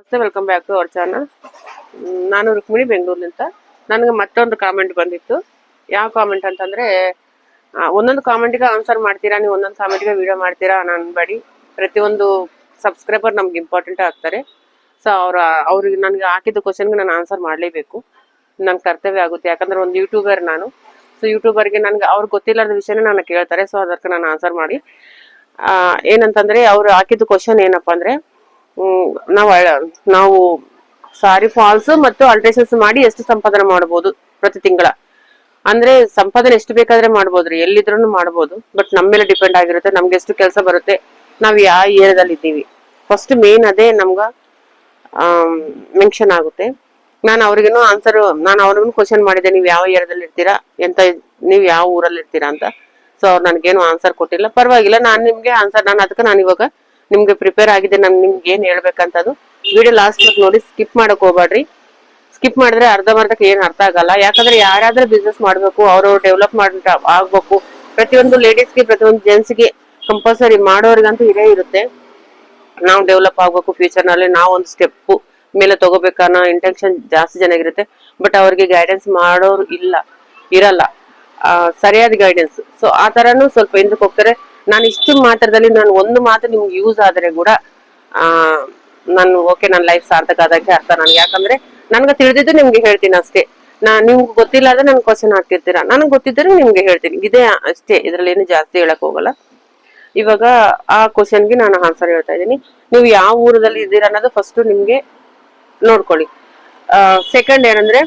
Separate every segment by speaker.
Speaker 1: ನಮಸ್ತೆ, welcome back to our channel. ನಾನು ರುಕ್ಮಿಣಿ, ಬೆಂಗಳೂರಿನಿಂದ. ನನಗೆ ಮತ್ತೊಂದು ಕಾಮೆಂಟ್ ಬಂದಿತ್ತು. ಯಾವ ಕಾಮೆಂಟ್ ಅಂತಂದ್ರೆ, ಒಂದೊಂದು ಕಾಮೆಂಟ್ಗೆ ಆನ್ಸರ್ ಮಾಡ್ತೀರಾ ನೀವು, ಒಂದೊಂದು ಕಾಮೆಂಟ್ಗೆ ವಿಡಿಯೋ ಮಾಡ್ತೀರಾ ಅನ್ಬೇಡಿ. ಪ್ರತಿಯೊಂದು ಸಬ್ಸ್ಕ್ರೈಬರ್ ನಮ್ಗೆ ಇಂಪಾರ್ಟೆಂಟ್ ಆಗ್ತಾರೆ. ಸೊ ಅವ್ರಿಗೆ ನನಗೆ ಹಾಕಿದ ಕ್ವಶನ್ಗೆ ನಾನು ಆನ್ಸರ್ ಮಾಡಲೇಬೇಕು, ನನ್ನ ಕರ್ತವ್ಯ ಆಗುತ್ತೆ. ಯಾಕಂದ್ರೆ ಒಂದು ಯೂಟ್ಯೂಬರ್ ನಾನು. ಸೊ ಯೂಟ್ಯೂಬರ್ಗೆ ನನಗೆ ಅವ್ರಿಗೆ ಗೊತ್ತಿಲ್ಲದ ವಿಷಯನೇ ನಾನು ಕೇಳ್ತಾರೆ. ಸೊ ಅದಕ್ಕೆ ನಾನು ಆನ್ಸರ್ ಮಾಡಿ. ಏನಂತಂದ್ರೆ ಅವ್ರು ಹಾಕಿದ ಕ್ವಶನ್ ಏನಪ್ಪಾ ಅಂದ್ರೆ, ನಾವು ಸಾರಿ ಫಾಲ್ಸ್ ಮತ್ತು ಅಲ್ಟ್ರೇಷನ್ಸ್ ಮಾಡಿ ಎಷ್ಟು ಸಂಪಾದನೆ ಮಾಡಬಹುದು ಪ್ರತಿ ತಿಂಗಳ ಅಂದ್ರೆ ಸಂಪಾದನೆ ಎಷ್ಟು ಬೇಕಾದ್ರೆ ಮಾಡ್ಬೋದ್ರಿ, ಎಲ್ಲಿದ್ರು ಮಾಡ್ಬೋದು. ಬಟ್ ನಮ್ಮ ಮೇಲೆ ಡಿಪೆಂಡ್ ಆಗಿರುತ್ತೆ, ನಮ್ಗೆ ಎಷ್ಟು ಕೆಲಸ ಬರುತ್ತೆ, ನಾವ್ ಯಾವ ಏರಿಯಾದಲ್ಲಿ ಇದ್ದೀವಿ. ಫಸ್ಟ್ ಮೇನ್ ಅದೇ ನಮ್ಗ ಮೆನ್ಷನ್ ಆಗುತ್ತೆ. ನಾನು ಅವ್ರಿಗೇನು ಅವ್ರಿಗೂ ಕ್ವಶನ್ ಮಾಡಿದೆ, ನೀವು ಯಾವ ಏರಿಯಾದಲ್ಲಿ ಇರ್ತೀರಾ, ನೀವು ಯಾವ ಊರಲ್ಲಿ ಇರ್ತೀರಾ ಅಂತ. ಸೊ ಅವ್ರು ನನ್ಗೇನು ಆನ್ಸರ್ ಕೊಟ್ಟಿಲ್ಲ. ಪರವಾಗಿಲ್ಲ, ನಾನು ನಿಮ್ಗೆ ಆನ್ಸರ್ ನಾನು ಇವಾಗ ನಿಮ್ಗೆ ಪ್ರಿಪೇರ್ ಆಗಿದೆ. ನಾನು ನಿಮ್ಗೆ ಏನ್ ಹೇಳ್ಬೇಕಂತದ್ದು ವಿಡಿಯೋ ಲಾಸ್ಟ್ ನೋಡಿ ಸ್ಕಿಪ್ ಮಾಡಕ್ ಹೋಗ್ಬೇಡ್ರಿ. ಸ್ಕಿಪ್ ಮಾಡಿದ್ರೆ ಅರ್ಧಕ್ಕೆ ಏನ್ ಅರ್ಥ ಆಗಲ್ಲ. ಯಾಕಂದ್ರೆ ಯಾರಾದ್ರೂ ಬಿಸ್ನೆಸ್ ಮಾಡ್ಬೇಕು, ಅವ್ರವ್ರು ಡೆವಲಪ್ ಆಗ್ಬೇಕು. ಪ್ರತಿಯೊಂದು ಲೇಡೀಸ್ಗೆ, ಪ್ರತಿಯೊಂದು ಜೆಂಟ್ಸ್ಗೆ ಕಂಪಲ್ಸರಿ ಮಾಡೋರಿಗಂತೂ ಇದೇ ಇರುತ್ತೆ. ನಾವು ಡೆವಲಪ್ ಆಗ್ಬೇಕು ಫ್ಯೂಚರ್ ನಲ್ಲಿ, ನಾವು ಒಂದು ಸ್ಟೆಪ್ ಮೇಲೆ ತಗೋಬೇಕನ್ನೋ ಇಂಟೆನ್ಷನ್ ಜಾಸ್ತಿ ಜನಗಿರುತ್ತೆ. ಬಟ್ ಅವ್ರಿಗೆ ಗೈಡೆನ್ಸ್ ಮಾಡೋರು ಇರಲ್ಲ, ಸರಿಯಾದ ಗೈಡೆನ್ಸ್. ಸೊ ಆ ತರನು ಸ್ವಲ್ಪ ಹಿಂದಕ್ಕೆ ಹೋಗ್ತಾರೆ. ನಾನು ಇಷ್ಟು ಮಾತ್ರದಲ್ಲಿ ನಾನು ಒಂದು ಮಾತು ನಿಮ್ಗೆ ಯೂಸ್ ಆದ್ರೆ ಕೂಡ ನಾನು ಓಕೆ, ನನ್ನ ಲೈಫ್ ಸಾರ್ಥಕ ಆದಕ್ಕೆ ಅರ್ಥ ನನ್ಗೆ. ಯಾಕಂದ್ರೆ ನನ್ಗೆ ತಿಳಿದಿದ್ದು ನಿಮ್ಗೆ ಹೇಳ್ತೀನಿ ಅಷ್ಟೇ. ನಿಮ್ಗೆ ಗೊತ್ತಿಲ್ಲ ಆದ್ರೆ ನನ್ ಕ್ವಶನ್ ಹಾಕ್ತಿರ್ತೀರಾ, ನನಗೆ ಗೊತ್ತಿದ್ರೆ ನಿಮ್ಗೆ ಹೇಳ್ತೀನಿ, ಇದೇ ಅಷ್ಟೇ. ಇದ್ರಲ್ಲಿ ಏನು ಜಾಸ್ತಿ ಹೇಳಕ್ ಹೋಗಲ್ಲ. ಇವಾಗ ಆ ಕ್ವಶನ್ಗೆ ನಾನು ಆನ್ಸರ್ ಹೇಳ್ತಾ ಇದ್ದೀನಿ. ನೀವು ಯಾವ ಊರಲ್ಲಿ ಇದ್ದೀರಾ ಅನ್ನೋದು ಫಸ್ಟ್ ನಿಮ್ಗೆ ನೋಡ್ಕೊಳ್ಳಿ. ಸೆಕೆಂಡ್ ಏನಂದ್ರೆ,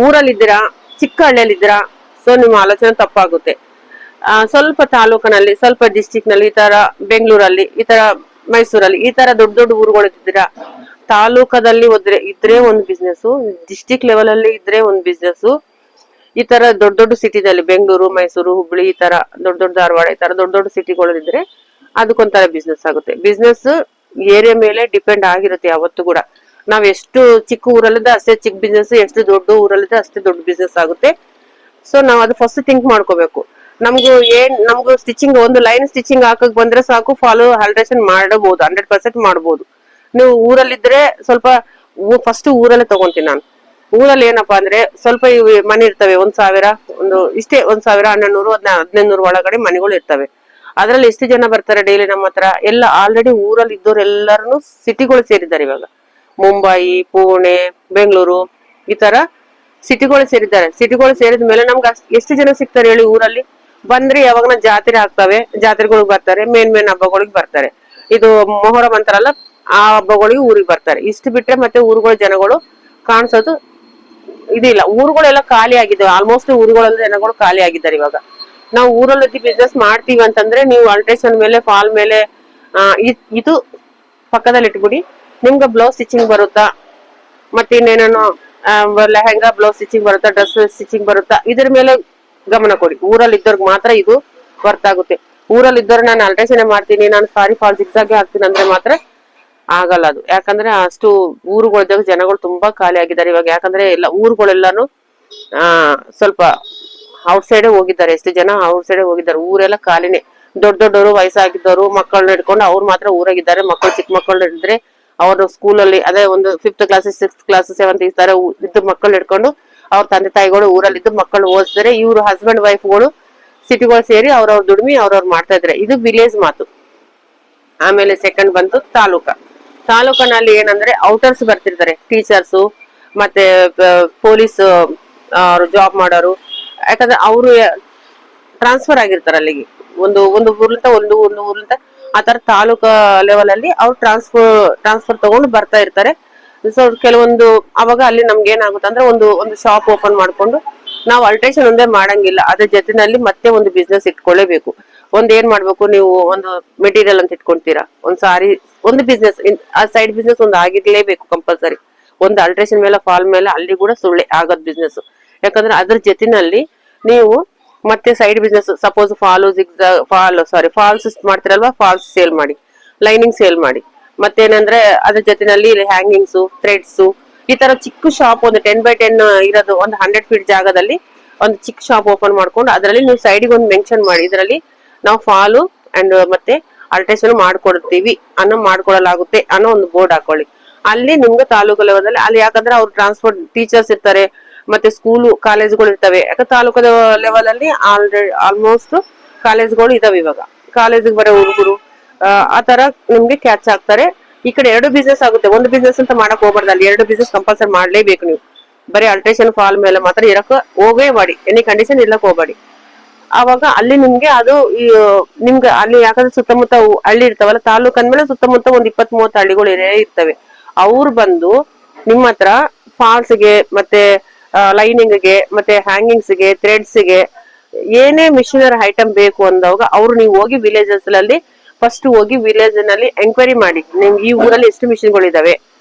Speaker 1: ಊರಲ್ಲಿ ಇದ್ದೀರಾ, ಚಿಕ್ಕ ಹಳ್ಳಿಯಲ್ಲಿ ಇದ್ದೀರಾ, ಸೊ ನಿಮ್ಮ ಆಲೋಚನೆ ತಪ್ಪಾಗುತ್ತೆ. ಸ್ವಲ್ಪ ತಾಲೂಕಿನಲ್ಲಿ, ಸ್ವಲ್ಪ ಡಿಸ್ಟಿಕ್ ನಲ್ಲಿ, ಈ ತರ ಬೆಂಗಳೂರಲ್ಲಿ, ಈ ತರ ಮೈಸೂರಲ್ಲಿ, ಈ ತರ ದೊಡ್ಡ ದೊಡ್ಡ ಊರುಗಳು ಇದ್ದೀರಾ. ತಾಲೂಕದಲ್ಲಿ ಇದ್ರೆ ಒಂದು ಬಿಸ್ನೆಸ್, ಡಿಸ್ಟಿಕ್ ಲೆವೆಲ್ ಅಲ್ಲಿ ಇದ್ರೆ ಒಂದು ಬಿಸ್ನೆಸ್. ಈ ತರ ದೊಡ್ಡ ದೊಡ್ಡ ಸಿಟಿದಲ್ಲಿ, ಬೆಂಗಳೂರು, ಮೈಸೂರು, ಹುಬ್ಳಿ, ಈ ತರ ದೊಡ್ಡ ದೊಡ್ಡ ಧಾರವಾಡ, ಈ ತರ ದೊಡ್ಡ ದೊಡ್ಡ ಸಿಟಿಗಳು ಇದ್ರೆ ಅದಕ್ಕೊಂಥರ ಬಿಸ್ನೆಸ್ ಆಗುತ್ತೆ. ಬಿಸ್ನೆಸ್ ಏರಿಯಾ ಮೇಲೆ ಡಿಪೆಂಡ್ ಆಗಿರುತ್ತೆ ಯಾವತ್ತು ಕೂಡ. ನಾವ್ ಎಷ್ಟು ಚಿಕ್ಕ ಊರಲ್ಲಿದ್ದ ಅಷ್ಟೇ ಚಿಕ್ಕ ಬಿಸ್ನೆಸ್, ಎಷ್ಟು ದೊಡ್ಡ ಊರಲ್ಲಿದ್ದ ಅಷ್ಟೇ ದೊಡ್ಡ ಬಿಸ್ನೆಸ್ ಆಗುತ್ತೆ. ಸೊ ನಾವ್ ಅದು ಫಸ್ಟ್ ಥಿಂಕ್ ಮಾಡ್ಕೋಬೇಕು. ನಮ್ಗೂ ಸ್ಟಿಚಿಂಗ್, ಒಂದು ಲೈನ್ ಸ್ಟಿಚಿಂಗ್ ಹಾಕಕ್ ಬಂದ್ರೆ ಸಾಕು, ಫಾಲೋ ಆಲ್ಟ್ರೇಷನ್ ಮಾಡಬಹುದು, 100% ಮಾಡಬಹುದು. ನೀವು ಊರಲ್ಲಿದ್ರೆ ಸ್ವಲ್ಪ ಫಸ್ಟ್ ಊರಲ್ಲೇ ತಗೊಂತೀನಿ ನಾನು. ಊರಲ್ಲಿ ಏನಪ್ಪಾ ಅಂದ್ರೆ, ಸ್ವಲ್ಪ ಮನೆ ಇರ್ತವೆ, 1,000 ಇಷ್ಟೇ, 1,000, 1,200, 1,500 ಒಳಗಡೆ ಮನೆಗಳು ಇರ್ತವೆ. ಅದ್ರಲ್ಲಿ ಎಷ್ಟು ಜನ ಬರ್ತಾರೆ ಡೈಲಿ ನಮ್ಮ ಹತ್ರ? ಎಲ್ಲ ಆಲ್ರೆಡಿ ಊರಲ್ಲಿ ಇದ್ದವ್ರು ಎಲ್ಲರೂ ಸಿಟಿಗಳು ಸೇರಿದ್ದಾರೆ ಇವಾಗ. ಮುಂಬೈ, ಪುಣೆ, ಬೆಂಗಳೂರು, ಈ ತರ ಸಿಟಿಗಳು ಸೇರಿದ್ದಾರೆ. ಸಿಟಿಗಳು ಸೇರಿದ ಮೇಲೆ ನಮ್ಗೆ ಎಷ್ಟು ಜನ ಸಿಗ್ತಾರೆ ಹೇಳಿ ಊರಲ್ಲಿ? ಬಂದ್ರೆ ಯಾವಾಗ ಜಾತ್ರೆ ಆಗ್ತವೆ, ಜಾತ್ರೆಗಳಿಗೆ ಬರ್ತಾರೆ, ಮೇನ್ ಹಬ್ಬಗಳಿಗೆ ಬರ್ತಾರೆ. ಇದು ಮೊಹರಂ ಅಂತಾರಲ್ಲ, ಆ ಹಬ್ಬಗಳಿಗೆ ಊರಿಗೆ ಬರ್ತಾರೆ. ಇಷ್ಟು ಬಿಟ್ರೆ ಮತ್ತೆ ಊರುಗಳ ಜನಗಳು ಕಾಣಿಸೋದು ಇದಿಲ್ಲ. ಊರುಗಳೆಲ್ಲ ಖಾಲಿ ಆಗಿದ್ದಾವೆ, ಆಲ್ಮೋಸ್ಟ್ ಊರುಗಳೆಲ್ಲ ಜನಗಳು ಖಾಲಿ ಆಗಿದ್ದಾರೆ ಇವಾಗ. ನಾವು ಊರಲ್ಲಿ ಬಿಸ್ನೆಸ್ ಮಾಡ್ತೀವಿ ಅಂತಂದ್ರೆ, ನೀವು ಅಲ್ಟ್ರೇಷನ್ ಮೇಲೆ, ಫಾಲ್ ಮೇಲೆ, ಇದು ಪಕ್ಕದಲ್ಲಿ ಇಟ್ಬಿಡಿ. ನಿಮ್ಗೆ ಬ್ಲೌಸ್ ಸ್ಟಿಚಿಂಗ್ ಬರುತ್ತಾ, ಮತ್ತೆ ಇನ್ನೇನೋ ಲೆಹಂಗಾ ಬ್ಲೌಸ್ ಸ್ಟಿಚಿಂಗ್ ಬರುತ್ತಾ, ಡ್ರೆಸ್ ಸ್ಟಿಚಿಂಗ್ ಬರುತ್ತಾ, ಇದ್ರ ಮೇಲೆ ಗಮನ ಕೊಡಿ. ಊರಲ್ಲಿ ಇದ್ದವ್ರಿಗೆ ಮಾತ್ರ ಇದು ವರ್ತ್ ಆಗುತ್ತೆ. ಊರಲ್ಲಿ ಇದ್ದವ್ರು ನಾನು ಅಲ್ಟ್ರೇಷನ್ ಮಾಡ್ತೀನಿ, ನಾನು ಸಾರಿ ಫಾಲ್ ಜಿಗ್ಸಾಗೆ ಹಾಕ್ತೀನಿ ಅಂದ್ರೆ ಮಾತ್ರ ಆಗಲ್ಲ ಅದು. ಯಾಕಂದ್ರೆ ಅಷ್ಟು ಊರುಗಳದಾಗ ಜನಗಳು ತುಂಬಾ ಖಾಲಿ ಆಗಿದ್ದಾರೆ ಇವಾಗ. ಯಾಕಂದ್ರೆ ಎಲ್ಲ ಊರುಗಳೆಲ್ಲಾನು ಸ್ವಲ್ಪ ಔಟ್ ಸೈಡ್ ಹೋಗಿದ್ದಾರೆ. ಎಷ್ಟು ಜನ ಔಟ್ ಸೈಡ್ ಹೋಗಿದ್ದಾರೆ, ಊರೆಲ್ಲ ಖಾಲಿನೇ. ದೊಡ್ಡವರು, ವಯಸ್ಸಾಗಿದ್ದವರು, ಮಕ್ಕಳನ್ನ ಇಟ್ಕೊಂಡು ಅವ್ರು ಮಾತ್ರ ಊರಾಗಿದ್ದಾರೆ. ಮಕ್ಕಳು, ಚಿಕ್ಕ ಮಕ್ಕಳು ಇದ್ರೆ ಅವರು ಸ್ಕೂಲಲ್ಲಿ, ಅದೇ ಒಂದು 5th class, 6th class, 7th ಈ ತರ ಇದ್ದು ಮಕ್ಕಳು ಇಟ್ಕೊಂಡು ಅವ್ರ ತಂದೆ ತಾಯಿಗಳು ಊರಲ್ಲಿದ್ದು ಮಕ್ಕಳು ಓದಿಸಿದ್ರೆ, ಇವ್ರು ಹಸ್ಬೆಂಡ್ ವೈಫ್ಗಳು ಸಿಟಿಗಳು ಸೇರಿ ಅವ್ರವ್ರ ದುಡಿಮೆ ಅವ್ರವ್ರು ಮಾಡ್ತಾ ಇದ್ರೆ, ಇದು ವಿಲೇಜ್ ಮಾತು. ಆಮೇಲೆ ಸೆಕೆಂಡ್ ಬಂತು ತಾಲೂಕಿನಲ್ಲಿ ಏನಂದ್ರೆ, ಔಟರ್ಸ್ ಬರ್ತಿರ್ತಾರೆ, ಟೀಚರ್ಸು, ಮತ್ತೆ ಪೊಲೀಸ್ ಅವರು ಜಾಬ್ ಮಾಡೋರು. ಯಾಕಂದ್ರೆ ಅವರು ಟ್ರಾನ್ಸ್ಫರ್ ಆಗಿರ್ತಾರೆ ಅಲ್ಲಿಗೆ, ಒಂದು ಊರ್ಲಿಂದ ಒಂದು ಊರ್ಲಿಂದ, ಆ ತರ ತಾಲೂಕಾ ಲೆವೆಲ್ ಅಲ್ಲಿ ಅವ್ರು ಟ್ರಾನ್ಸ್ಫರ್ ತಗೊಂಡು ಬರ್ತಾ ಇರ್ತಾರೆ. ಸೊ ಕೆಲವೊಂದು ಅವಾಗ ಅಲ್ಲಿ ನಮ್ಗೆ ಏನಾಗುತ್ತೆ ಅಂದ್ರೆ, ಒಂದು ಶಾಪ್ ಓಪನ್ ಮಾಡ್ಕೊಂಡು ನಾವು ಅಲ್ಟ್ರೇಷನ್ ಒಂದೇ ಮಾಡಂಗಿಲ್ಲ, ಅದ್ರ ಜೊತೆನಲ್ಲಿ ಮತ್ತೆ ಒಂದು ಬಿಸ್ನೆಸ್ ಇಟ್ಕೊಳ್ಳೇಬೇಕು. ಏನ್ ಮಾಡ್ಬೇಕು, ನೀವು ಒಂದು ಮೆಟೀರಿಯಲ್ ಅಂತ ಇಟ್ಕೊಂತೀರಾ, ಒಂದ್ ಸಾರಿ, ಒಂದು ಬಿಸ್ನೆಸ್, ಆ ಸೈಡ್ ಬಿಸ್ನೆಸ್ ಒಂದು ಆಗಿರ್ಲೇಬೇಕು ಕಂಪಲ್ಸರಿ. ಒಂದು ಅಲ್ಟ್ರೇಷನ್ ಮೇಲೆ, ಫಾಲ್ ಮೇಲೆ, ಅಲ್ಲಿ ಕೂಡ ಸುಳ್ಳೆ ಆಗೋದ್ ಬಿಸ್ನೆಸ್. ಯಾಕಂದ್ರೆ ಅದ್ರ ಜೊತೆನಲ್ಲಿ ನೀವು ಮತ್ತೆ ಸೈಡ್ ಬಿಸ್ನೆಸ್, ಸಪೋಸ್ ಫಾಲ್ಸ್ ಮಾಡ್ತಿರಲ್ವಾ, ಫಾಲ್ಸ್ ಸೇಲ್ ಮಾಡಿ, ಲೈನಿಂಗ್ ಸೇಲ್ ಮಾಡಿ. ಮತ್ತೇನಂದ್ರೆ ಅದ್ರ ಜೊತೆನಲ್ಲಿ ಹ್ಯಾಂಗಿಂಗ್ಸ್, ಥ್ರೆಡ್ಸ್, ಈ ತರ ಚಿಕ್ಕ ಶಾಪ್, ಒಂದು 10x10 ಇರೋದು, ಒಂದು 100 ಫೀಟ್ ಜಾಗದಲ್ಲಿ ಒಂದು ಚಿಕ್ಕ ಶಾಪ್ ಓಪನ್ ಮಾಡ್ಕೊಂಡು ಅದರಲ್ಲಿ ನೀವು ಸೈಡ್ಗೆ ಒಂದು ಮೆನ್ಷನ್ ಮಾಡಿ, ಇದರಲ್ಲಿ ನಾವು ಫಾಲು ಅಂಡ್ ಮತ್ತೆ ಅಲ್ಟ್ರೇಷನ್ ಮಾಡ್ಕೊಡ್ತೀವಿ ಮಾಡ್ಕೊಡಲಾಗುತ್ತೆ ಅನ್ನೋ ಒಂದು ಬೋರ್ಡ್ ಹಾಕೊಳ್ಳಿ. ಅಲ್ಲಿ ನಿಮ್ಗೆ ತಾಲೂಕು ಲೆವೆಲ್ ಅಲ್ಲಿ, ಯಾಕಂದ್ರೆ ಅವ್ರು ಟ್ರಾನ್ಸ್ಪೋರ್ಟ್ ಟೀಚರ್ಸ್ ಇರ್ತಾರೆ, ಮತ್ತೆ ಸ್ಕೂಲು ಕಾಲೇಜ್ಗಳು ಇರ್ತವೆ. ಯಾಕಂದ್ರೆ ತಾಲೂಕು ಲೆವೆಲ್ ಅಲ್ಲಿ ಆಲ್ಮೋಸ್ಟ್ ಕಾಲೇಜ್ಗಳು ಇದಾವೆ. ಇವಾಗ ಕಾಲೇಜಿಗೆ ಬರೋ ಹುಡುಗರು ಆತರ ನಿಮ್ಗೆ ಕ್ಯಾಚ್ ಆಗ್ತಾರೆ. ಈ ಕಡೆ ಎರಡು ಬಿಸ್ನೆಸ್ ಆಗುತ್ತೆ. ಒಂದು ಬಿಸ್ನೆಸ್ ಅಂತ ಮಾಡಕ್ ಹೋಗ್ಬಾರ್ದು, ಅಲ್ಲಿ ಎರಡು ಬಿಸ್ನೆಸ್ ಕಂಪಲ್ಸರಿ ಮಾಡ್ಲೇಬೇಕು ನೀವು. ಬರೀ ಅಲ್ಟ್ರೇಷನ್ ಫಾಲ್ ಮೇಲೆ ಮಾತ್ರ ಇರಕ್ ಹೋಗೇ ಮಾಡಿ, ಎನಿ ಕಂಡೀಷನ್ ಇರ್ಲಕ್ ಹೋಗ್ಬೇಡಿ. ಅವಾಗ ಅಲ್ಲಿ ನಿಮ್ಗೆ ಅದು ನಿಮ್ಗೆ ಅಲ್ಲಿ, ಯಾಕಂದ್ರೆ ಸುತ್ತಮುತ್ತ ಹಳ್ಳಿ ಇರ್ತಾವಲ್ಲ, ತಾಲೂಕ್ ಅಂದ್ಮೇಲೆ ಸುತ್ತಮುತ್ತ ಒಂದ್ 20-30 ಹಳ್ಳಿಗಳು ಇರ್ತವೆ. ಅವ್ರು ಬಂದು ನಿಮ್ಮ ಹತ್ರ ಫಾಲ್ಸ್ಗೆ ಮತ್ತೆ ಲೈನಿಂಗ್ಗೆ ಮತ್ತೆ ಹ್ಯಾಂಗಿಂಗ್ಸ್ಗೆ ಥ್ರೆಡ್ಸ್ಗೆ ಏನೇ ಮಿಷಿನರಿ ಐಟಮ್ ಬೇಕು ಅಂದಾಗ ಅವ್ರು ನೀವು ಹೋಗಿ ವಿಲೇಜಸ್ ಅಲ್ಲಿ ಫಸ್ಟ್ ಹೋಗಿ ವಿಲೇಜ್ ನಲ್ಲಿ ಎಂಕ್ವೈರಿ ಮಾಡಿ, ನಿಮ್ಗೆ ಈ ಊರಲ್ಲಿ ಎಷ್ಟು ಮಿಷಿನ್ಗಳು ಇದಾವೆ,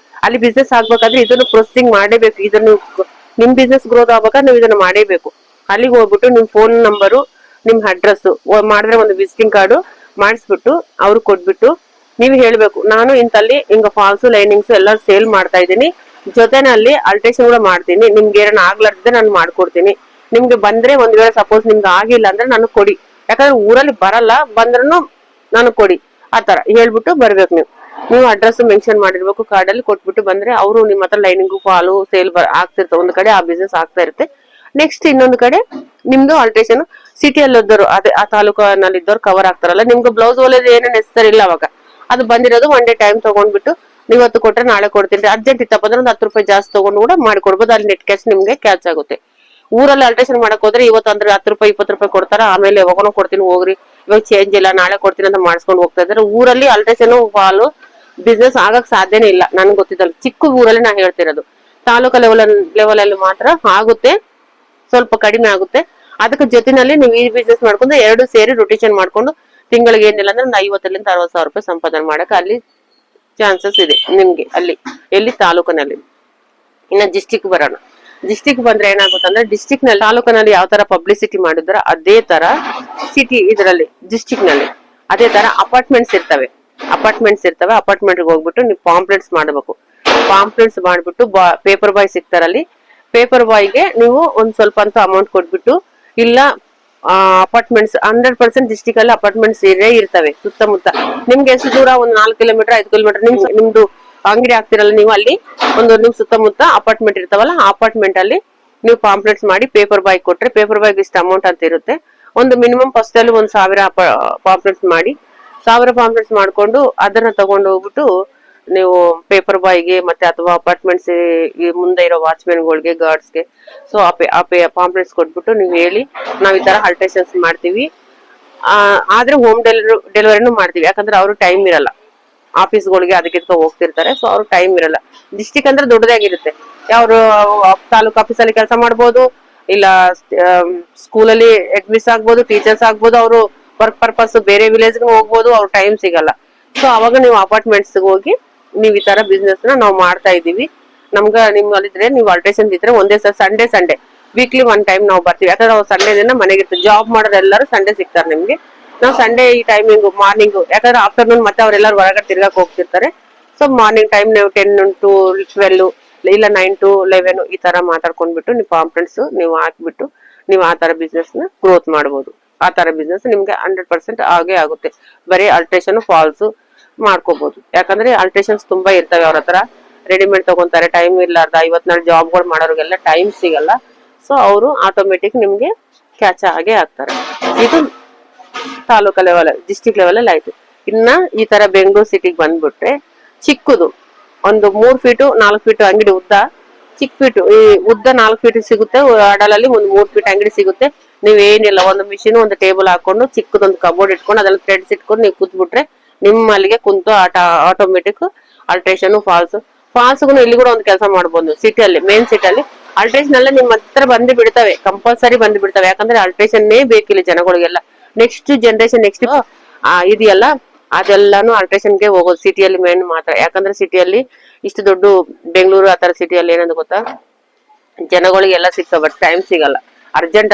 Speaker 1: ಅಲ್ಲಿ ಬಿಸ್ನೆಸ್ ಆಗ್ಬೇಕಾದ್ರೆ ಇದನ್ನು ಪ್ರೊಸೆಸಿಂಗ್ ಮಾಡೇಬೇಕು. ಇದನ್ನು ನಿಮ್ ಬಿಸ್ನೆಸ್ ಗ್ರೋತ್ ಆಗ್ಬೇಕಾದ್ರೆ ನೀವು ಇದನ್ನ ಮಾಡೇಬೇಕು. ಅಲ್ಲಿಗೆ ಹೋಗ್ಬಿಟ್ಟು ನಿಮ್ ಫೋನ್ ನಂಬರು, ನಿಮ್ ಅಡ್ರೆಸ್ ಮಾಡಿದ್ರೆ ಒಂದು ವಿಸಿಟಿಂಗ್ ಕಾರ್ಡು ಮಾಡಿಸ್ಬಿಟ್ಟು ಅವ್ರು ಕೊಟ್ಬಿಟ್ಟು ನೀವು ಹೇಳ್ಬೇಕು, ನಾನು ಇಂತಲ್ಲಿ ಹಿಂಗ ಫಾಲ್ಸ್ ಲೈನಿಂಗ್ಸ್ ಎಲ್ಲ ಸೇಲ್ ಮಾಡ್ತಾ ಇದ್ದೀನಿ, ಜೊತೆನಲ್ಲಿ ಅಲ್ಟ್ರೇಷನ್ ಕೂಡ ಮಾಡ್ತೀನಿ, ನಿಮ್ಗೆ ಏನಾರ ಆಗ್ಲಾರ್ದೆ ನಾನು ಮಾಡ್ಕೊಡ್ತೀನಿ. ನಿಮ್ಗೆ ಬಂದ್ರೆ ಒಂದ್ ವೇಳೆ ಸಪೋಸ್ ನಿಮ್ಗೆ ಆಗಿಲ್ಲ ಅಂದ್ರೆ ನಾನು ಕೊಡಿ, ಯಾಕಂದ್ರೆ ಊರಲ್ಲಿ ಬರಲ್ಲ, ಬಂದ್ರೂ ನಾನು ಕೊಡಿ, ಆತರ ಹೇಳ್ಬಿಟ್ಟು ಬರ್ಬೇಕು. ನೀವು ಅಡ್ರೆಸ್ ಮೆನ್ಷನ್ ಮಾಡಿರ್ಬೇಕು ಕಾರ್ಡಲ್ಲಿ, ಕೊಟ್ಬಿಟ್ಟು ಬಂದ್ರೆ ಅವರು ನಿಮ್ಮ ಹತ್ರ ಲೈನಿಂಗು ಫಾಲು ಸೇಲ್ ಆಗ್ತಿರ್ತಾರೆ. ಒಂದು ಕಡೆ ಆ ಬಿಸ್ನೆಸ್ ಆಗ್ತಾ ಇರುತ್ತೆ. ನೆಕ್ಸ್ಟ್ ಇನ್ನೊಂದು ಕಡೆ ನಿಮ್ದು ಅಲ್ಟ್ರೇಷನ್ ಸಿಟಿಯಲ್ಲಿ ಇದ್ದವರು, ಅದೇ ಆ ತಾಲೂಕಿನಲ್ಲಿ ಇದ್ದವ್ರು ಕವರ್ ಆಗ್ತಾರಲ್ಲ, ನಿಮ್ಗೆ ಬ್ಲೌಸ್ ಹೊಲಿಯೋದು ಏನೋ ನೆಸಸರಿ ಇಲ್ಲ. ಅವಾಗ ಅದು ಬಂದಿರೋದು ಒನ್ ಡೇ ಟೈಮ್ ತಗೊಂಡ್ಬಿಟ್ಟು ಇವತ್ತು ಕೊಟ್ರೆ ನಾಳೆ ಕೊಡ್ತೀನಿ, ಅರ್ಜೆಂಟ್ ಇತ್ತಪ್ಪ ಅಂದ್ರೆ ಒಂದು 10 ರೂಪಾಯಿ ಜಾಸ್ತಿ ತಗೊಂಡು ಕೂಡ ಮಾಡ್ಕೊಡ್ಬೋದು. ಅಲ್ಲಿ ನೆಟ್ ಕ್ಯಾಶ್ ನಿಮ್ಗೆ ಕ್ಯಾಚ್ ಆಗುತ್ತೆ. ಊರಲ್ಲಿ ಅಲ್ಟ್ರೇಷನ್ ಮಾಡಕ್ ಹೋದ್ರೆ ಇವತ್ತು ಅಂದ್ರೆ 10 ರೂಪಾಯಿ 20 ರೂಪಾಯಿ ಕೊಡ್ತಾರ, ಆಮೇಲೆ ಯಾವಾಗನೋ ಕೊಡ್ತೀನಿ ಹೋಗ್ರಿ, ಇವಾಗ ಚೇಂಜ್ ಇಲ್ಲ ನಾಳೆ ಕೊಡ್ತೀನಿ ಅಂತ ಮಾಡ್ಸ್ಕೊಂಡು ಹೋಗ್ತಾ ಇದ್ದಾರೆ. ಊರಲ್ಲಿ ಅಲ್ಟ್ರೇಷನ್ ಫಾಲು ಬಿಸ್ನೆಸ್ ಆಗಕ್ ಸಾಧ್ಯನೇ ಇಲ್ಲ, ನನ್ಗೆ ಗೊತ್ತಿದ್ದಲ್ಲ. ಚಿಕ್ಕ ಊರಲ್ಲಿ ನಾ ಹೇಳ್ತಿರೋದು, ತಾಲೂಕು ಲೆವೆಲ್ ಅಲ್ಲಿ ಮಾತ್ರ ಆಗುತ್ತೆ, ಸ್ವಲ್ಪ ಕಡಿಮೆ ಆಗುತ್ತೆ. ಅದಕ್ಕೆ ಜೊತೆನಲ್ಲಿ ನೀವು ಈ ಬಿಸ್ನೆಸ್ ಮಾಡ್ಕೊಂಡು ಎರಡು ಸೇರಿ ರೊಟೇಷನ್ ಮಾಡ್ಕೊಂಡು ತಿಂಗಳಿಗೆ ಏನಿಲ್ಲ ಅಂದ್ರೆ ಒಂದು 50,000-60,000 ರೂಪಾಯಿ ಸಂಪಾದನೆ ಮಾಡಕ್ಕೆ ಅಲ್ಲಿ ಚಾನ್ಸಸ್ ಇದೆ ನಿಮ್ಗೆ. ಅಲ್ಲಿ ಎಲ್ಲಿ ತಾಲೂಕಿನಲ್ಲಿ. ಇನ್ನ ಡಿಸ್ಟಿಕ್ ಬರೋಣ. ಡಿಸ್ಟಿಕ್ ಬಂದ್ರೆ ಏನಾಗುತ್ತೆ ಅಂದ್ರೆ, ಡಿಸ್ಟಿಕ್ ನಲ್ಲಿ ತಾಲೂಕಿನಲ್ಲಿ ಯಾವ ತರ ಪಬ್ಲಿಸಿಟಿ ಮಾಡಿದ್ರ ಅದೇ ತರ ಸಿಟಿ ಇದರಲ್ಲಿ ಡಿಸ್ಟಿಕ್ ನಲ್ಲಿ ಅದೇ ತರ ಅಪಾರ್ಟ್ಮೆಂಟ್ಸ್ ಇರ್ತವೆ. ಅಪಾರ್ಟ್ಮೆಂಟ್ ಹೋಗ್ಬಿಟ್ಟು ನೀವು ಪಾಂಪ್ಲೆಟ್ಸ್ ಮಾಡಬೇಕು. ಪಾಂಪ್ಲೆಟ್ಸ್ ಮಾಡ್ಬಿಟ್ಟು ಪೇಪರ್ ಬಾಯ್ ಸಿಗ್ತಾರಲ್ಲಿ, ಪೇಪರ್ ಬಾಯ್ಗೆ ನೀವು ಒಂದ್ ಸ್ವಲ್ಪ ಅಂತ ಅಮೌಂಟ್ ಕೊಟ್ಬಿಟ್ಟು, ಇಲ್ಲ ಅಪಾರ್ಟ್ಮೆಂಟ್ಸ್ 100% ಡಿಸ್ಟಿಕ್ ಅಲ್ಲಿ ಅಪಾರ್ಟ್ಮೆಂಟ್ಸ್ ಇರ್ತವೆ ಸುತ್ತಮುತ್ತ. ನಿಮ್ಗೆ ಎಷ್ಟು ದೂರ, ಒಂದು 4 ಕಿಲೋಮೀಟರ್ 5 ಕಿಲೋಮೀಟರ್ ನಿಮ್ದು ಅಂಗಡಿ ಆಗ್ತಿರಲ್ಲ, ನೀವು ಅಲ್ಲಿ ಒಂದು ನಿಮ್ ಸುತ್ತಮುತ್ತ ಅಪಾರ್ಟ್ಮೆಂಟ್ ಇರ್ತಾವಲ್ಲ, ಆ ಅಪಾರ್ಟ್ಮೆಂಟ್ ಅಲ್ಲಿ ನೀವು ಪಾಂಪ್ಲೆಟ್ಸ್ ಮಾಡಿ ಪೇಪರ್ ಬಾಯ್ ಕೊಟ್ರೆ, ಪೇಪರ್ ಬಾಯ್ಗೆ ಇಷ್ಟು ಅಮೌಂಟ್ ಅಂತ ಇರುತ್ತೆ. ಒಂದು ಮಿನಿಮಮ್ ಫಸ್ಟ್ ಅಲ್ಲಿ 1,000 ಪಾಂಪ್ಲೆಟ್ಸ್ ಮಾಡಿ, 1000 ಪಾಂಪ್ಲೆಟ್ಸ್ ಮಾಡ್ಕೊಂಡು ಅದನ್ನ ತಗೊಂಡು ಹೋಗ್ಬಿಟ್ಟು ನೀವು ಪೇಪರ್ ಬಾಯ್ಗೆ ಮತ್ತೆ ಅಥವಾ ಅಪಾರ್ಟ್ಮೆಂಟ್ಸ್ ಮುಂದೆ ಇರೋ ವಾಚ್ಮೆನ್ಗಳಿಗೆ, ಗಾರ್ಡ್ಸ್ಗೆ ಸೊ ಪಾಂಪ್ಲೆಟ್ಸ್ ಕೊಟ್ಬಿಟ್ಟು ನೀವು ಹೇಳಿ, ನಾವ್ ಈ ತರ ಅಲ್ಟ್ರೇಷನ್ಸ್ ಮಾಡ್ತೀವಿ, ಆದ್ರೆ ಹೋಮ್ ಡೆಲಿವರಿನೂ ಮಾಡ್ತೀವಿ. ಯಾಕಂದ್ರೆ ಅವ್ರು ಟೈಮ್ ಇರಲ್ಲ, ಆಫೀಸ್ಗಳಿಗೆ ಅದಕ್ಕೆ ಹೋಗ್ತಿರ್ತಾರೆ, ಸೊ ಅವ್ರು ಟೈಮ್ ಇರಲ್ಲ. ಡಿಸ್ಟಿಕ್ ಅಂದ್ರೆ ದೊಡ್ಡದಾಗಿರುತ್ತೆ, ಯಾವ್ರು ತಾಲೂಕ್ ಆಫೀಸಲ್ಲಿ ಕೆಲಸ ಮಾಡ್ಬೋದು, ಇಲ್ಲ ಸ್ಕೂಲಲ್ಲಿ ಅಡ್ಮಿಸ್ ಆಗ್ಬೋದು, ಟೀಚರ್ಸ್ ಆಗ್ಬೋದು, ಅವರು ವರ್ಕ್ ಪರ್ಪಸ್ ಬೇರೆ ವಿಲೇಜ್ ಹೋಗ್ಬೋದು, ಅವ್ರ ಟೈಮ್ ಸಿಗಲ್ಲ. ಸೊ ಅವಾಗ ನೀವು ಅಪಾರ್ಟ್ಮೆಂಟ್ಸ್ ಹೋಗಿ ನೀವು ಈ ತರ ಬಿಸ್ನೆಸ್ ನಾವು ಮಾಡ್ತಾ ಇದೀವಿ. ನಿಮ್ಮಲ್ಲಿದ್ರೆ ನೀವು ಅಲ್ಟ್ರೇಷನ್ ಇದ್ರೆ ಒಂದೇ ಸಂಡೇ ವೀಕ್ಲಿ 1 ಟೈಮ್ ನಾವು ಬರ್ತೀವಿ. ಯಾಕಂದ್ರೆ ನಾವು ಸಂಡೇ ದಿನ ಮನೆಗೆ ಇರ್ತೀವಿ. ಜಾಬ್ ಮಾಡೋರು ಎಲ್ಲರೂ ಸಂಡೇ ಸಿಗ್ತಾರೆ ನಿಮ್ಗೆ. ನಾವು ಸಂಡೇ ಈ ಟೈಮಿಂಗ್ ಮಾರ್ನಿಂಗ್, ಯಾಕಂದ್ರೆ ಆಫ್ಟರ್ನೂನ್ ಮತ್ತೆ ಅವರೆಲ್ಲರೂ ಹೊರಗಡೆ ತಿರ್ಗಾಕ್ ಹೋಗ್ತಿರ್ತಾರೆ. ಸೊ ಮಾರ್ನಿಂಗ್ ಟೈಮ್ ನೀವು 10 to 12 ಇಲ್ಲ 9 to 11 ಈ ತರ ಮಾತಾಡ್ಕೊಂಡ್ಬಿಟ್ಟು ನೀವು ಪಾಂಪ್ಲೆಟ್ಸ್ ನೀವು ಹಾಕ್ಬಿಟ್ಟು ನೀವು ಆ ತರ ಬಿಸ್ನೆಸ್ ನ ಗ್ರೋತ್ ಮಾಡ್ಬೋದು. ಆ ತರ ಬಿಸ್ನೆಸ್ ನಿಮ್ಗೆ 100% ಆಗೇ ಆಗುತ್ತೆ. ಬರೀ ಅಲ್ಟ್ರೇಷನ್ ಫಾಲ್ಸ್ ಮಾಡ್ಕೋಬಹುದು. ಯಾಕಂದ್ರೆ ಅಲ್ಟ್ರೇಷನ್ಸ್ ತುಂಬಾ ಇರ್ತವೆ ಅವ್ರ ಹತ್ರ, ರೆಡಿಮೇಡ್ ತಗೊಂತಾರೆ, ಟೈಮ್ ಇರ್ಲಾರ್ದ. ಇವತ್ನಾಳು ಜಾಬ್ಗಳು ಮಾಡೋರಿಗೆಲ್ಲ ಟೈಮ್ ಸಿಗಲ್ಲ, ಸೊ ಅವರು ಆಟೋಮೆಟಿಕ್ ನಿಮ್ಗೆ ಕ್ಯಾಚ್ ಆಗೇ ಆಗ್ತಾರೆ. ಇದು ತಾಲೂಕು ಲೆವೆಲ್, ಡಿಸ್ಟಿಕ್ ಲೆವೆಲ್ ಅಲ್ಲಿ ಆಯ್ತು. ಇನ್ನ ಈ ತರ ಬೆಂಗಳೂರು ಸಿಟಿಗೆ ಬಂದ್ಬಿಟ್ರೆ ಚಿಕ್ಕದು ಒಂದು 3 ಫೀಟು 4 ಫೀಟ್ ಅಂಗಡಿ ಉದ್ದ, ಚಿಕ್ಕ ಫೀಟು ಈ ಉದ್ದ 4 ಫೀಟ್ ಸಿಗುತ್ತೆ, ಅಡಲಲ್ಲಿ ಒಂದು 3 ಫೀಟ್ ಅಂಗಡಿ ಸಿಗುತ್ತೆ. ನೀವೇನಿಲ್ಲ, ಒಂದು ಮಿಷಿನ್ ಒಂದು ಟೇಬಲ್ ಹಾಕೊಂಡು ಚಿಕ್ಕದೊಂದು ಕಬೋರ್ಡ್ ಇಟ್ಕೊಂಡು ಅದ್ರಲ್ಲಿ ಥ್ರೆಡ್ಸ್ ಇಟ್ಕೊಂಡು ನೀವು ಕೂತ್ಬಿಟ್ರೆ ನಿಮ್ಮಲ್ಲಿಗೆ ಕುಂತು ಆಟೋಮೆಟಿಕ್ ಅಲ್ಟ್ರೇಷನ್ ಫಾಲ್ಸ್ಗೂ ಇಲ್ಲಿ ಕೂಡ ಒಂದು ಕೆಲಸ ಮಾಡ್ಬೋದು. ಸಿಟಿಯಲ್ಲಿ ಮೇನ್ ಸಿಟಿಯಲ್ಲಿ ಅಲ್ಟ್ರೇಷನ್ ಎಲ್ಲ ನಿಮ್ ಹತ್ರ ಬಂದು ಬಿಡ್ತವೆ, ಕಂಪಲ್ಸರಿ ಬಂದು ಬಿಡ್ತವೆ. ಯಾಕಂದ್ರೆ ಅಲ್ಟ್ರೇಷನ್ನೇ ಬೇಕಿಲ್ಲ ಜನಗಳಿಗೆಲ್ಲ. ನೆಕ್ಸ್ಟ್ ಜನರೇಷನ್ ನೆಕ್ಸ್ಟ್ ಇದೆಯಲ್ಲ ಅದೆಲ್ಲಾನು ಅಲ್ಟ್ರೇಷನ್ಗೆ ಹೋಗೋದು ಸಿಟಿಯಲ್ಲಿ ಮೇನ್ ಮಾತ್ರ. ಯಾಕಂದ್ರೆ ಸಿಟಿಯಲ್ಲಿ ಇಷ್ಟು ದೊಡ್ಡ ಬೆಂಗಳೂರು ಆತರ ಸಿಟಿಯಲ್ಲಿ ಏನಂತ ಗೊತ್ತಾ, ಜನಗಳಿಗೆಲ್ಲ ಸಿಗ್ತಾವ, ಬಟ್ ಟೈಮ್ ಸಿಗಲ್ಲ. ಅರ್ಜೆಂಟ್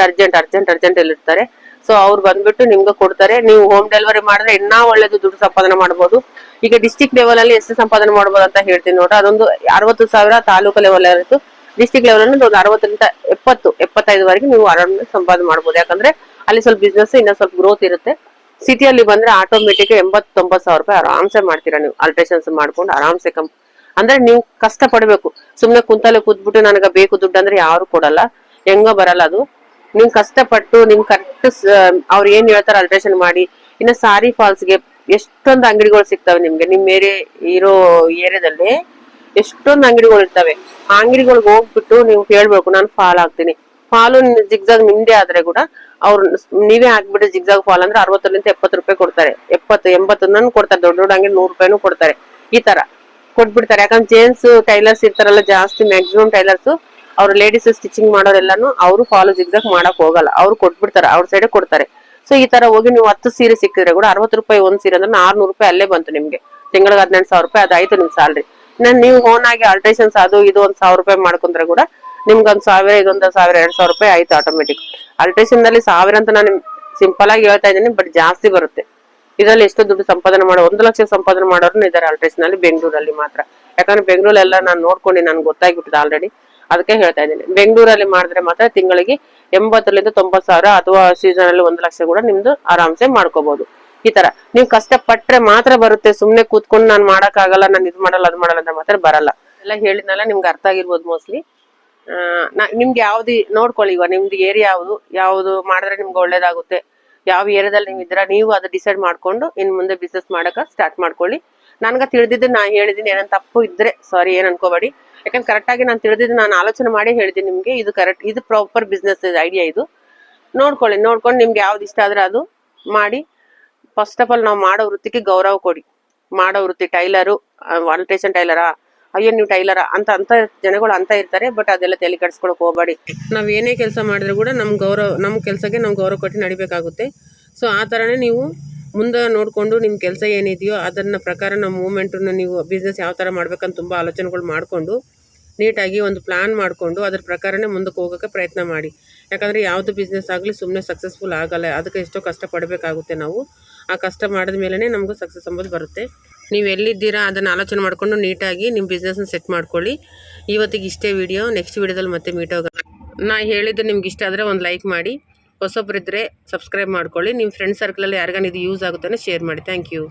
Speaker 1: ಅಲ್ಲಿ ಇರ್ತಾರೆ. ಸೊ ಅವ್ರು ಬಂದ್ಬಿಟ್ಟು ನಿಮ್ಗೆ ಕೊಡ್ತಾರೆ. ನೀವು ಹೋಮ್ ಡೆಲಿವರಿ ಮಾಡಿದ್ರೆ ಇನ್ನೂ ಒಳ್ಳೇದು, ದುಡ್ಡು ಸಂಪಾದನೆ ಮಾಡ್ಬೋದು. ಈಗ ಡಿಸ್ಟಿಕ್ ಲೆವೆಲ್ ಅಲ್ಲಿ ಎಷ್ಟು ಸಂಪಾದನೆ ಮಾಡ್ಬೋದು ಅಂತ ಹೇಳ್ತೀನಿ ನೋಡ್ರಿ. ಅದೊಂದು 60,000 ತಾಲೂಕು ಲೆವೆಲ್ ಇರುತ್ತೆ. ಡಿಸ್ಟಿಕ್ ಲೆವೆಲ್ ಅಲ್ಲಿ ಒಂದು 60ರಿಂದ 70-75ವರೆಗೆ ನೀವು ಆರಾಮ ಸಂಪಾದನೆ ಮಾಡ್ಬೋದು. ಯಾಕಂದ್ರೆ ಅಲ್ಲಿ ಸ್ವಲ್ಪ ಬಿಸ್ನೆಸ್ ಇನ್ನೂ ಸ್ವಲ್ಪ ಗ್ರೋತ್ ಇರುತ್ತೆ. ಸಿಟಿಯಲ್ಲಿ ಬಂದ್ರೆ ಆಟೋಮೆಟಿಕ್ 80-90 ಸಾವಿರ ರೂಪಾಯಿ ಆರಾಮ್ಸೆ ಮಾಡ್ತೀರಾ ನೀವು. ಅಲ್ಟ್ರೇಷನ್ಸ್ ಮಾಡ್ಕೊಂಡು ಅಂದ್ರೆ ನೀವು ಕಷ್ಟ ಪಡ್ಬೇಕು. ಸುಮ್ನೆ ಕುಂತಲ್ಲೇ ಕೂತ್ಬಿಟ್ಟು ನನಗೆ ಬೇಕು ದುಡ್ಡು ಅಂದ್ರೆ ಯಾರು ಕೊಡಲ್ಲ, ಹೆಂಗ ಬರಲ್ಲ ಅದು. ನೀವು ಕಷ್ಟಪಟ್ಟು ನಿಮ್ ಕರೆಕ್ಟ್ ಅವ್ರು ಏನ್ ಹೇಳ್ತಾರ ಅಲ್ಟ್ರೇಷನ್ ಮಾಡಿ. ಇನ್ನ ಸಾರಿ ಫಾಲ್ಸ್ಗೆ ಎಷ್ಟೊಂದು ಅಂಗಡಿಗಳು ಸಿಗ್ತವೆ ನಿಮ್ಗೆ. ನಿಮ್ ಇರೋ ಏರಿಯಾದಲ್ಲಿ ಎಷ್ಟೊಂದು ಅಂಗಡಿಗಳು ಇರ್ತವೆ. ಆ ಅಂಗಡಿಗಳಿಗೆ ಹೋಗ್ಬಿಟ್ಟು ನೀವು ಹೇಳ್ಬೇಕು ನಾನು ಫಾಲ್ ಆಗ್ತೀನಿ. ಫಾಲು ಜಿಗ್ಜಾಗ್ ನಿಮ್ದೇ ಆದ್ರೆ ಕೂಡ ಅವ್ರು ನೀವೇ ಹಾಕ್ಬಿಟ್ಟು ಜಿಗ್ಜಾಗ್ ಫಾಲ್ ಅಂದ್ರೆ 60 70 ರೂಪಾಯಿ ಕೊಡ್ತಾರೆ. 70 80 ಕೊಡ್ತಾರೆ. ದೊಡ್ಡ ದೊಡ್ಡ ಅಂಗಡಿ 100 ರೂಪಾಯಿನೂ ಕೊಡ್ತಾರೆ. ಈ ತರ ಕೊಟ್ಬಿಡ್ತಾರೆ. ಯಾಕಂದ್ರೆ ಜೆಂಟ್ಸ್ ಟೈಲರ್ಸ್ ಇರ್ತಾರಲ್ಲ ಜಾಸ್ತಿ, ಮ್ಯಾಕ್ಸಿಮಮ್ ಟೈಲರ್ಸ್ ಅವ್ರು ಲೇಡೀಸ್ ಸ್ಟಿಚಿಂಗ್ ಮಾಡೋರೆಲ್ಲಾನು ಅವರು ಫಾಲು ಜಿಗ್ಜಾಗ್ ಮಾಡಕ್ ಹೋಗಲ್ಲ. ಅವ್ರು ಕೊಟ್ಬಿಡ್ತಾರೆ, ಅವ್ರ ಸೈಡ್ ಕೊಡ್ತಾರೆ. ಸೊ ಈ ತರ ಹೋಗಿ ನೀವು 10 ಸೀರೆ ಸಿಕ್ಕಿದ್ರೆ ಕೂಡ 60 ರೂಪಾಯಿ ಒಂದ್ ಸೀರೆ ಅಂದ್ರೆ 600 ರೂಪಾಯಿ ಅಲ್ಲೇ ಬಂತು ನಿಮ್ಗೆ. ತಿಂಗಳಿಗೆ 18,000 ರೂಪಾಯಿ ಅದಾಯ್ತು ನಿಮ್ ಸ್ಯಾಲ್ರಿ. ನೀವು ಓನ್ ಆಗಿ ಆಲ್ಟ್ರೇಷನ್ಸ್ ಅದು ಇದು 1,000 ರೂಪಾಯಿ ಮಾಡ್ಕೊಂಡ್ರೆ ಕೂಡ ನಿಮ್ಗೆ 1,000 ಇದೊಂದು 1,000 2,000 ರೂಪಾಯಿ ಆಯ್ತು ಆಟೋಮೆಟಿಕ್. ಆಲ್ಟ್ರೇಷನ್ ನಲ್ಲಿ 1000 ಅಂತ ನಾನು ಸಿಂಪಲ್ ಆಗಿ ಹೇಳ್ತಾ ಇದ್ದೀನಿ, ಬಟ್ ಜಾಸ್ತಿ ಬರುತ್ತೆ. ಇದರಲ್ಲಿ ಎಷ್ಟು ದುಡ್ಡು ಸಂಪಾದನೆ ಮಾಡೋ 1 ಲಕ್ಷ ಸಂಪಾದನೆ ಮಾಡೋರು ಇದಾರೆ ಆಲ್ಟ್ರೇಷನ್ ಅಲ್ಲಿ ಬೆಂಗಳೂರಲ್ಲಿ ಮಾತ್ರ. ಯಾಕಂದ್ರೆ ಬೆಂಗಳೂರೆಲ್ಲ ನಾನು ನೋಡ್ಕೊಂಡು ನನ್ಗೆ ಗೊತ್ತಾಗ್ಬಿಟ್ಟಿದೆ ಆಲ್ರೆಡಿ, ಅದಕ್ಕೆ ಹೇಳ್ತಾ ಇದ್ದೀನಿ. ಬೆಂಗಳೂರಲ್ಲಿ ಮಾಡಿದ್ರೆ ಮಾತ್ರ ತಿಂಗಳಿಗೆ 80,000 90,000 ಸಾವಿರ, ಅಥವಾ ಸೀಸನ್ ಅಲ್ಲಿ 1 ಲಕ್ಷ ಕೂಡ ನಿಮ್ದು ಆರಾಮ್ಸೆ ಮಾಡ್ಕೋಬಹುದು. ಈ ತರ ನೀವು ಕಷ್ಟಪಟ್ರೆ ಮಾತ್ರ ಬರುತ್ತೆ. ಸುಮ್ನೆ ಕೂತ್ಕೊಂಡು ನಾನು ಮಾಡಕ್ ಆಗಲ್ಲ, ನಾನು ಇದು ಮಾಡಲ್ಲ ಅದು ಮಾಡಲ್ಲ ಅಂತ ಮಾತ್ರ ಬರಲ್ಲ. ಎಲ್ಲ ಹೇಳಿದ್ನಲ್ಲ, ನಿಮ್ಗೆ ಅರ್ಥ ಆಗಿರ್ಬೋದು ಮೋಸ್ಟ್ಲಿ. ನಿಮ್ಗೆ ಯಾವ್ದು ನೋಡ್ಕೊಳ್ಳಿ. ಇವಾಗ ನಿಮ್ದು ಏರಿಯಾ ಯಾವ್ದು ಮಾಡಿದ್ರೆ ನಿಮ್ಗೆ ಒಳ್ಳೇದಾಗುತ್ತೆ, ಯಾವ ಏರಿಯಾದಲ್ಲಿ ನೀವು ಇದ್ರ ನೀವು ಅದು ಡಿಸೈಡ್ ಮಾಡ್ಕೊಂಡು ಇನ್ ಮುಂದೆ ಬಿಸ್ನೆಸ್ ಮಾಡಕ ಸ್ಟಾರ್ಟ್ ಮಾಡ್ಕೊಳ್ಳಿ. ನನ್ಗ ತಿಳಿದಿದ್ದು ನಾ ಹೇಳಿದೀನಿ. ಏನನ್ ತಪ್ಪು ಇದ್ರೆ ಸಾರಿ, ಏನ್ ಅನ್ಕೋಬೇಡಿ. ಯಾಕಂದ್ರೆ ಕರೆಕ್ಟ್ ಆಗಿ ನಾನು ತಿಳಿದಿದ್ದು ನಾನು ಆಲೋಚನೆ ಮಾಡಿ ಹೇಳಿದ್ದೀನಿ ನಿಮ್ಗೆ. ಇದು ಕರೆಕ್ಟ್, ಇದು ಪ್ರಾಪರ್ ಬಿಸ್ನೆಸ್ ಐಡಿಯಾ. ಇದು ನೋಡ್ಕೊಂಡು ನಿಮ್ಗೆ ಯಾವ್ದು ಇಷ್ಟ ಆದ್ರೆ ಅದು ಮಾಡಿ. ಫಸ್ಟ್ ಆಫ್ ಆಲ್ ನಾವು ಮಾಡೋ ವೃತ್ತಿಗೆ ಗೌರವ ಕೊಡಿ. ಮಾಡೋ ವೃತ್ತಿ ಟೈಲರು, ಆಲ್ಟ್ರೇಷನ್ ಟೈಲರಾ, ಅಯ್ಯೋ ನೀವು ಟೈಲರ ಅಂತ ಜನಗಳು ಅಂತ ಇರ್ತಾರೆ. ಬಟ್ ಅದೆಲ್ಲ ತಲೆ ಕೆಡಿಸ್ಕೊಳಕ್ ಹೋಗಬೇಡಿ. ನಾವ್ ಏನೇ ಕೆಲಸ ಮಾಡಿದ್ರು ಕೂಡ ನಮ್ಮ ಕೆಲಸಕ್ಕೆ ನಾವು ಗೌರವ ಕೊಟ್ಟು ನಡಿಬೇಕಾಗುತ್ತೆ. ಸೊ ಆ ತರನೇ ನೀವು ಮುಂದೆ ನೋಡ್ಕೊಂಡು ನಿಮ್ಮ ಕೆಲಸ ಏನಿದೆಯೋ ಅದನ್ನ ಪ್ರಕಾರ ನಮ್ಮ ಮೂವ್ಮೆಂಟನ್ನು ನೀವು ಬಿಸ್ನೆಸ್ ಯಾವ ಥರ ಮಾಡ್ಬೇಕಂತ ತುಂಬ ಆಲೋಚನೆಗಳು ಮಾಡಿಕೊಂಡು ನೀಟಾಗಿ ಒಂದು ಪ್ಲಾನ್ ಮಾಡಿಕೊಂಡು ಅದ್ರ ಪ್ರಕಾರನೇ ಮುಂದಕ್ಕೆ ಹೋಗೋಕ್ಕೆ ಪ್ರಯತ್ನ ಮಾಡಿ. ಯಾಕಂದರೆ ಯಾವುದು ಬಿಸ್ನೆಸ್ ಆಗಲಿ ಸುಮ್ಮನೆ ಸಕ್ಸಸ್ಫುಲ್ ಆಗಲ್ಲ. ಅದಕ್ಕೆ ಎಷ್ಟೋ ಕಷ್ಟಪಡಬೇಕಾಗುತ್ತೆ ನಾವು. ಆ ಕಷ್ಟ ಮಾಡಿದ ಮೇಲೇ ನಮಗೂ ಸಕ್ಸಸ್ ಅಂಬೋದು ಬರುತ್ತೆ. ನೀವು ಎಲ್ಲಿದ್ದೀರಾ ಅದನ್ನು ಆಲೋಚನೆ ಮಾಡಿಕೊಂಡು ನೀಟಾಗಿ ನಿಮ್ಮ ಬಿಸ್ನೆಸ್ನ ಸೆಟ್ ಮಾಡ್ಕೊಳ್ಳಿ. ಇವತ್ತಿಗೆ ಇಷ್ಟೇ ವಿಡಿಯೋ. ನೆಕ್ಸ್ಟ್ ವಿಡಿಯೋದಲ್ಲಿ ಮತ್ತೆ ಮೀಟ್ ಆಗೋಣ. ನಾ ಹೇಳಿದ್ದು ನಿಮ್ಗೆ ಇಷ್ಟ ಆದರೆ ಒಂದು ಲೈಕ್ ಮಾಡಿ, ಹೊಸೊಬ್ಬರಿದ್ದರೆ ಸಬ್ಸ್ಕ್ರೈಬ್ ಮಾಡ್ಕೊಳ್ಳಿ. ನಿಮ್ಮ ಫ್ರೆಂಡ್ ಸರ್ಕಲಲ್ಲಿ ಯಾರಿಗಾನ ಇದು ಯೂಸ್ ಆಗುತ್ತಾನೆ ಶೇರ್ ಮಾಡಿ. Thank you.